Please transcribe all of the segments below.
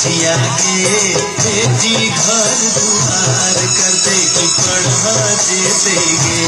जिया के बेटी घर दुआर कर दे कि पढ़ा जे देगे।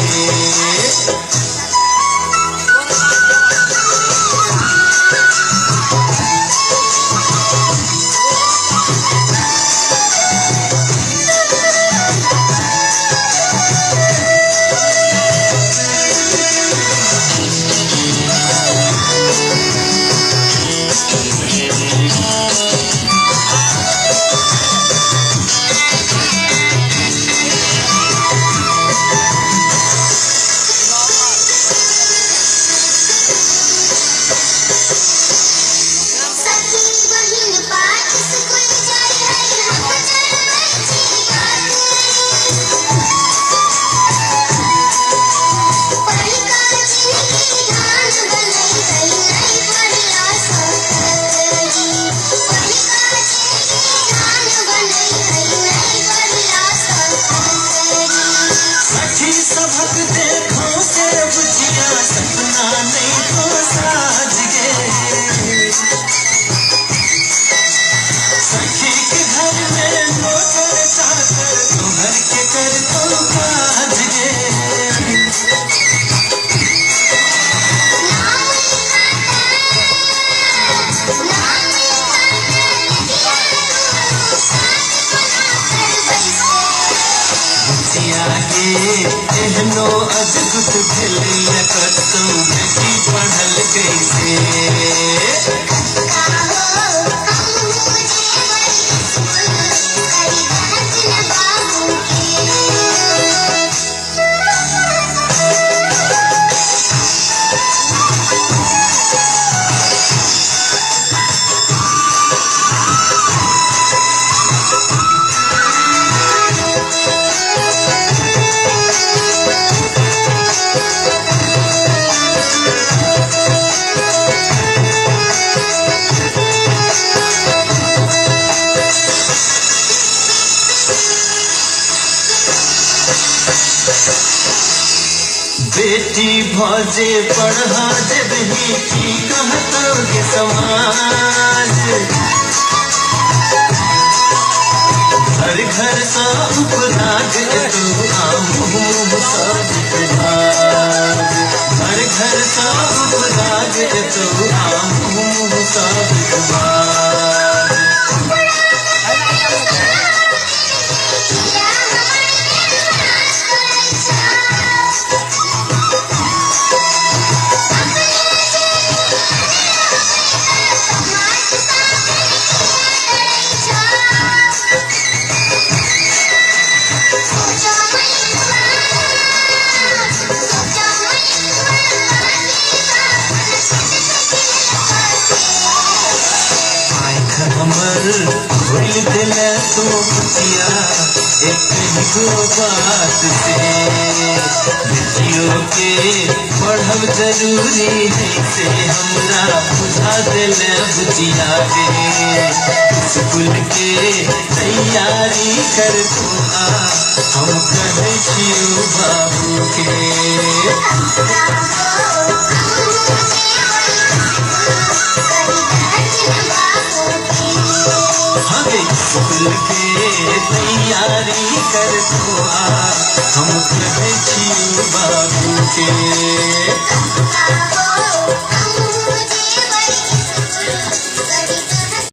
एहनो अजगुत भेलिया कतौ बेटी पढ़ल कैसे। बेटी भौजे पढ़ा देबही की कहतोगे समाज। हर घर सा उपराग तो आम सब भाग। हर घर सा उपराग तो आम सब भाग। भूल दिल तो बचिया एक ही बात से। बेटियों के पढ़ब जरूरी है से हमरा बुझा दिल बुझिया गे। स्कूल के तैयारी कर तो आ हम कहे छियो बाबू के। स्कूल के तैयारी कर तो आ हम कहे छियो बाबू के।